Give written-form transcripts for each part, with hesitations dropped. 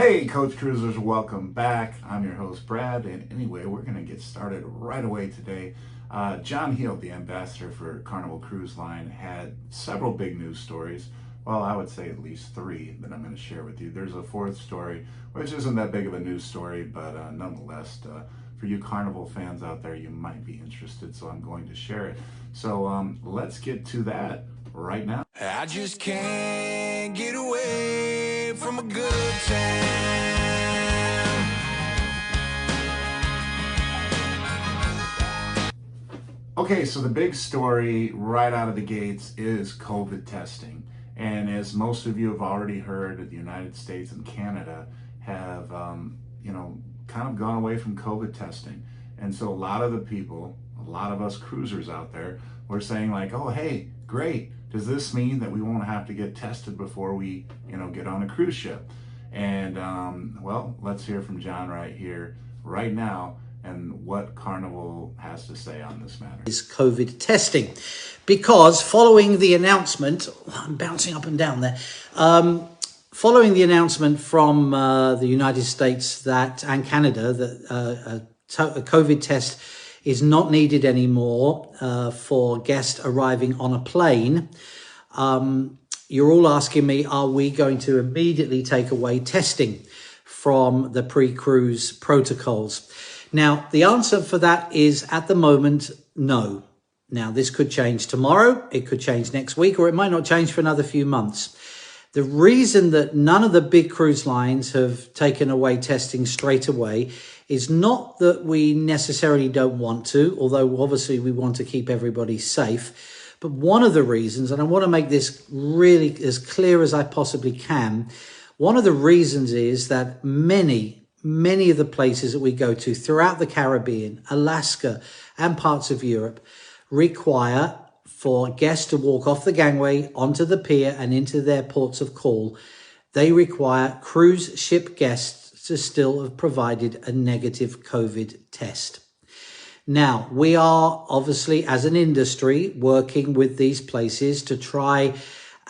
Hey, Coach Cruisers, welcome back. I'm your host, Brad, and anyway, we're going to get started right away today. John Heald, the ambassador for Carnival Cruise Line, had several big news stories. Well, I would say at least three that I'm going to share with you. There's a fourth story, which isn't that big of a news story, but nonetheless, for you Carnival fans out there, you might be interested, so I'm going to share it. So let's get to that right now. I just can't get away from a good time. Okay, so the big story right out of the gates is COVID testing. And as most of you have already heard, the United States and Canada have, kind of gone away from COVID testing. And so a lot of the people, a lot of us cruisers out there, were saying like, oh, hey, great. Does this mean that we won't have to get tested before we, get on a cruise ship? And, well, let's hear from John right here, right now, and what Carnival has to say on this matter. Is COVID testing, because following the announcement, I'm bouncing up and down there, following the announcement from the United States and Canada that a COVID test is not needed anymore for guests arriving on a plane, you're all asking me, are we going to immediately take away testing from the pre-cruise protocols? Now, the answer for that is, at the moment, no. Now, this could change tomorrow, it could change next week, or it might not change for another few months. The reason that none of the big cruise lines have taken away testing straight away is not that we necessarily don't want to, although obviously we want to keep everybody safe. But one of the reasons, and I want to make this really as clear as I possibly can, one of the reasons is that many of the places that we go to throughout the Caribbean, Alaska, and parts of Europe require for guests to walk off the gangway onto the pier and into their ports of call. They require cruise ship guests to still have provided a negative COVID test. Now, we are obviously, as an industry, working with these places to try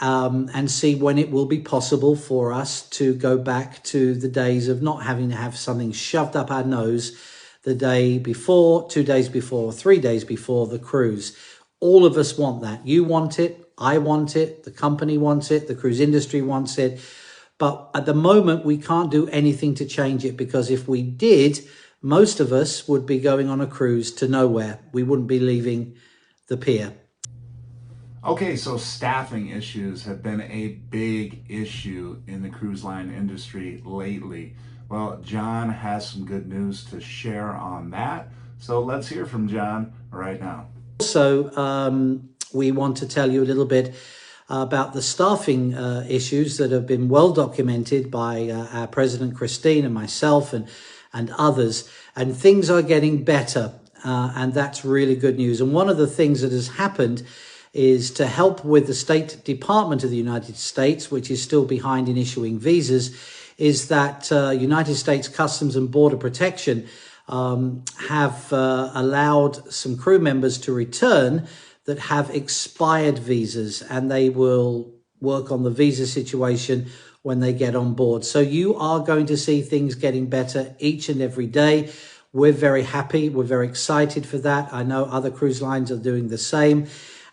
and see when it will be possible for us to go back to the days of not having to have something shoved up our nose the day before, 2 days before, 3 days before the cruise. All of us want that. You want it, I want it, the company wants it, the cruise industry wants it. But at the moment, we can't do anything to change it, because if we did, most of us would be going on a cruise to nowhere. We wouldn't be leaving the pier. Okay, so staffing issues have been a big issue in the cruise line industry lately. Well, John has some good news to share on that. So let's hear from John right now. Also, we want to tell you a little bit about the staffing issues that have been well documented by our President Christine and myself and others. And things are getting better, and that's really good news. And one of the things that has happened is to help with the State Department of the United States, which is still behind in issuing visas, is that United States Customs and Border Protection have allowed some crew members to return that have expired visas, and they will work on the visa situation when they get on board. So you are going to see things getting better each and every day. We're very happy. We're very excited for that. I know other cruise lines are doing the same.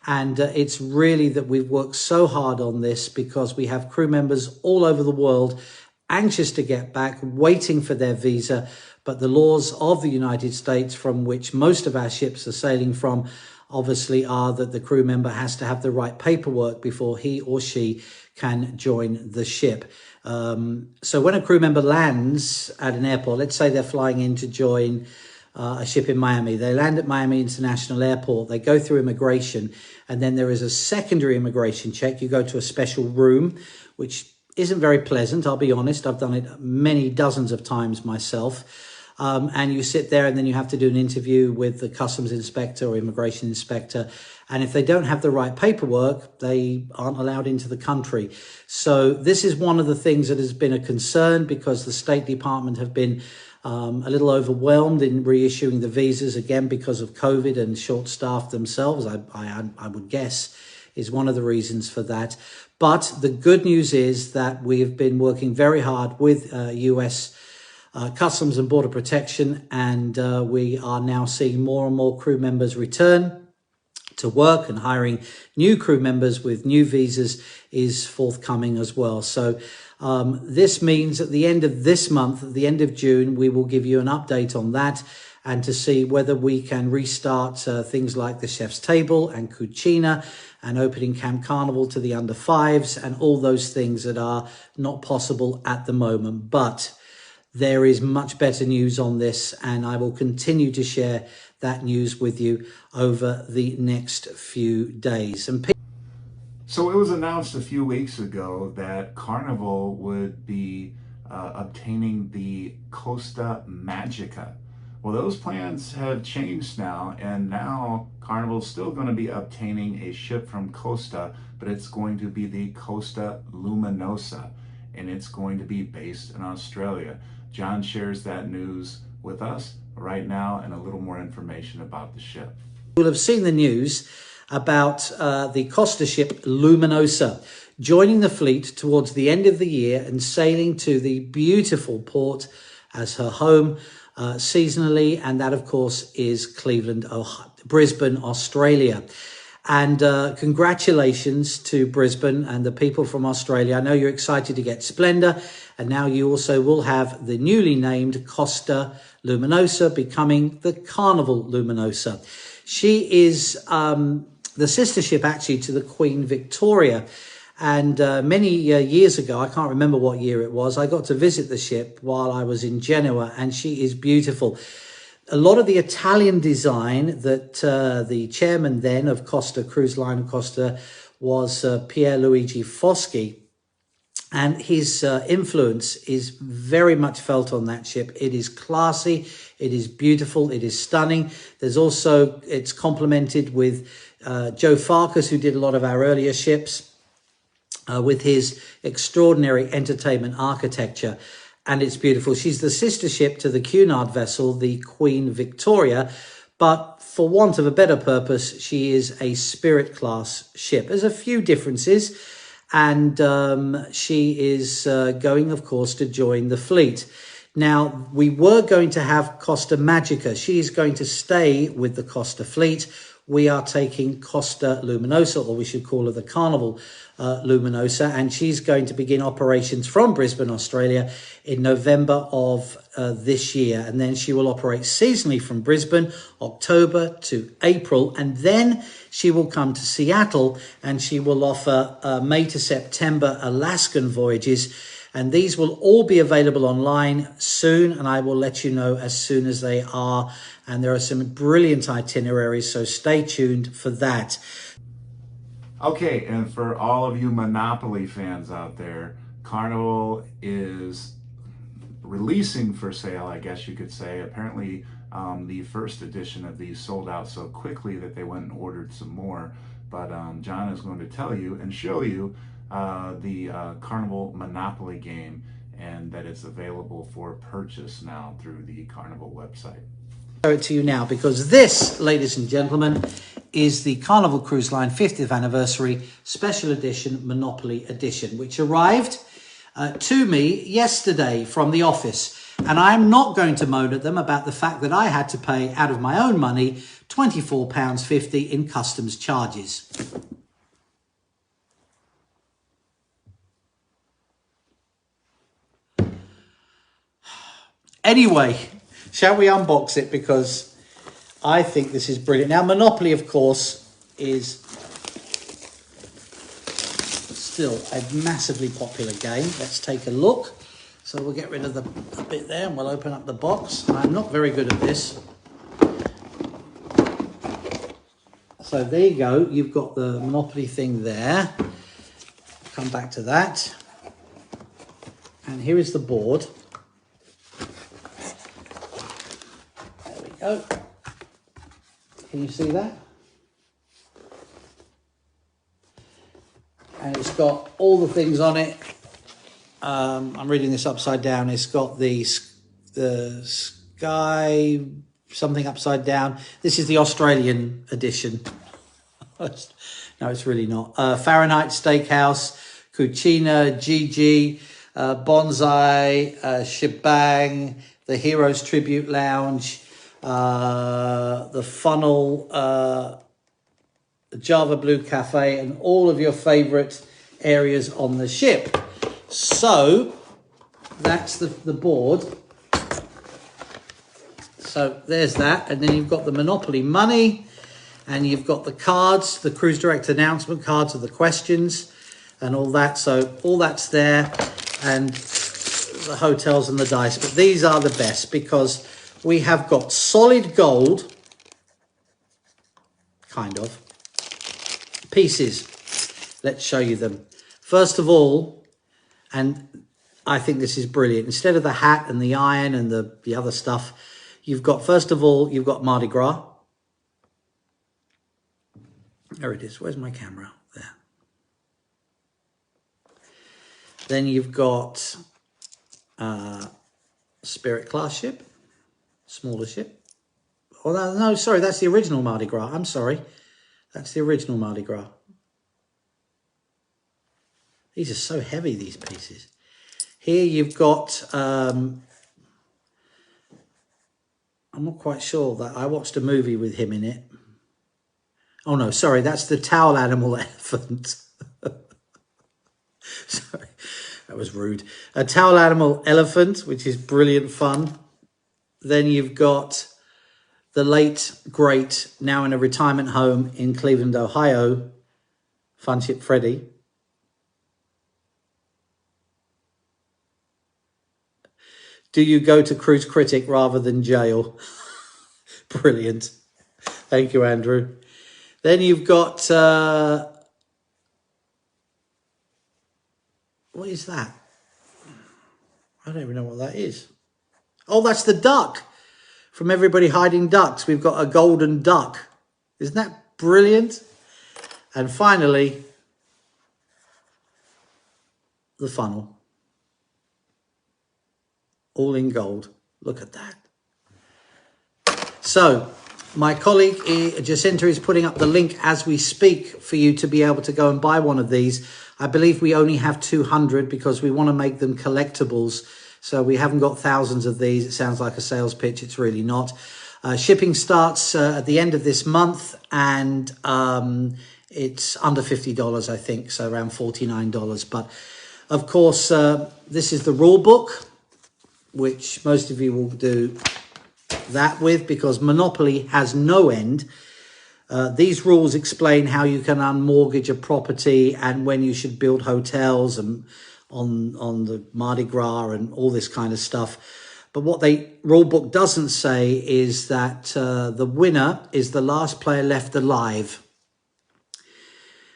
And it's really that we've worked so hard on this, because we have crew members all over the world anxious to get back, waiting for their visa. But the laws of the United States, from which most of our ships are sailing from, obviously are that the crew member has to have the right paperwork before he or she can join the ship. So when a crew member lands at an airport, let's say they're flying in to join a ship in Miami. They land at Miami International Airport. They go through immigration, and then there is a secondary immigration check. You go to a special room, which isn't very pleasant, I'll be honest. I've done it many dozens of times myself. And you sit there, and then you have to do an interview with the customs inspector or immigration inspector. And if they don't have the right paperwork, they aren't allowed into the country. So this is one of the things that has been a concern, because the State Department have been a little overwhelmed in reissuing the visas, again because of COVID and short-staffed themselves, I would guess, is one of the reasons for that. But the good news is that we've been working very hard with US Customs and Border Protection, and we are now seeing more and more crew members return to work, and hiring new crew members with new visas is forthcoming as well. So this means at the end of this month, at the end of June, we will give you an update on that, and to see whether we can restart things like the Chef's Table and Cucina, and opening Camp Carnival to the under fives, and all those things that are not possible at the moment. But there is much better news on this, and I will continue to share that news with you over the next few days. So it was announced a few weeks ago that Carnival would be obtaining the Costa Magica. Well, those plans have changed now, and now Carnival's still going to be obtaining a ship from Costa, but it's going to be the Costa Luminosa, and it's going to be based in Australia. John shares that news with us right now, and a little more information about the ship. You'll have seen the news about the Costa ship Luminosa joining the fleet towards the end of the year and sailing to the beautiful port as her home seasonally, and that of course is Brisbane, Australia. And congratulations to Brisbane and the people from Australia. I know you're excited to get Splendor, and now you also will have the newly named Costa Luminosa becoming the Carnival Luminosa. She is the sister ship actually to the Queen Victoria. And many years ago, I can't remember what year it was, I got to visit the ship while I was in Genoa, and she is beautiful. A lot of the Italian design that the chairman then of Costa Cruise Line Costa was Pierluigi Foschi, and his influence is very much felt on that ship. It is classy, it is beautiful, it is stunning. There's also, it's complemented with Joe Farkas, who did a lot of our earlier ships, with his extraordinary entertainment architecture. And it's beautiful. She's the sister ship to the Cunard vessel, the Queen Victoria, but for want of a better purpose, she is a Spirit class ship. There's a few differences, and she is going, of course, to join the fleet. Now, we were going to have Costa Magica. She is going to stay with the Costa fleet. We are taking Costa Luminosa, or we should call her the Carnival Luminosa, and she's going to begin operations from Brisbane, Australia in November of this year. And then she will operate seasonally from Brisbane, October to April, and then she will come to Seattle, and she will offer May to September Alaskan voyages. And these will all be available online soon, and I will let you know as soon as they are. And there are some brilliant itineraries, so stay tuned for that. Okay, and for all of you Monopoly fans out there, Carnival is releasing for sale, I guess you could say. Apparently, the first edition of these sold out so quickly that they went and ordered some more. But John is going to tell you and show you the Carnival Monopoly game, and that it's available for purchase now through the Carnival website. Show it to you now, because this, ladies and gentlemen, is the Carnival Cruise Line 50th Anniversary Special Edition Monopoly Edition, which arrived to me yesterday from the office. And I'm not going to moan at them about the fact that I had to pay out of my own money £24.50 in customs charges. Anyway, shall we unbox it, because I think this is brilliant. Now, Monopoly, of course, is still a massively popular game. Let's take a look. So we'll get rid of the bit there, and we'll open up the box. I'm not very good at this. So there you go. You've got the Monopoly thing there. Come back to that. And here is the board. There we go. Can you see that? And it's got all the things on it. I'm reading this upside down. It's got the sky, something upside down. This is the Australian edition. No, it's really not. Fahrenheit Steakhouse, Cucina, Gigi, Bonsai, Shebang, the Heroes Tribute Lounge, the Funnel, Java Blue Cafe, and all of your favorite areas on the ship. So that's the board. So there's that, and then you've got the Monopoly money, and you've got the cards, the cruise direct announcement cards of the questions and all that. So all that's there, and the hotels and the dice. But these are the best because we have got solid gold, kind of, pieces. Let's show you them. First of all, and I think this is brilliant, instead of the hat and the iron and the other stuff, you've got, first of all, you've got Mardi Gras. There it is. Where's my camera? There. Then you've got Spirit class ship, smaller ship. Oh, no, sorry, that's the original Mardi Gras. I'm sorry. That's the original Mardi Gras. These are so heavy, these pieces. Here you've got, I'm not quite sure that I watched a movie with him in it. Oh no, sorry, that's the towel animal elephant. Sorry, that was rude. A towel animal elephant, which is brilliant fun. Then you've got the late, great, now in a retirement home in Cleveland, Ohio, Funship Freddy. Do you go to Cruise Critic rather than jail? Brilliant. Thank you, Andrew. Then you've got, what is that? I don't even know what that is. Oh, that's the duck from Everybody Hiding Ducks. We've got a golden duck. Isn't that brilliant? And finally, the funnel. All in gold. Look at that. So, my colleague Jacinta is putting up the link as we speak for you to be able to go and buy one of these. I believe we only have 200 because we want to make them collectibles. So we haven't got thousands of these. It sounds like a sales pitch. It's really not. Shipping starts at the end of this month, and it's under $50, I think. So around $49. But of course, this is the rule book, which most of you will do that with, because Monopoly has no end. These rules explain how you can unmortgage a property and when you should build hotels and on the Mardi Gras and all this kind of stuff. But what the rule book doesn't say is that the winner is the last player left alive.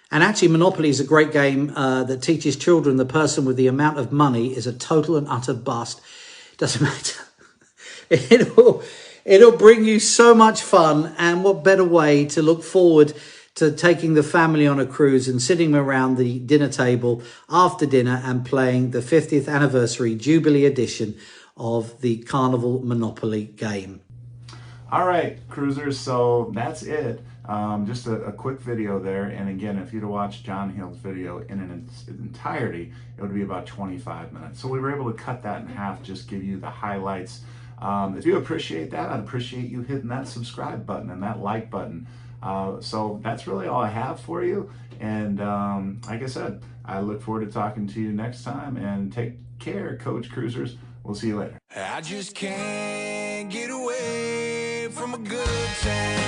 And actually, Monopoly is a great game that teaches children the person with the amount of money is a total and utter bust. Doesn't matter. It'll bring you so much fun, and what better way to look forward to taking the family on a cruise and sitting around the dinner table after dinner and playing the 50th anniversary Jubilee edition of the Carnival Monopoly game. All right, cruisers, so that's it. Just a quick video there. And again, if you'd have watched John Hill's video in its entirety, it would be about 25 minutes. So we were able to cut that in half, just give you the highlights. If you appreciate that, I'd appreciate you hitting that subscribe button and that like button. So that's really all I have for you. And like I said, I look forward to talking to you next time. And take care, Coach Cruisers. We'll see you later. I just can't get away from a good time.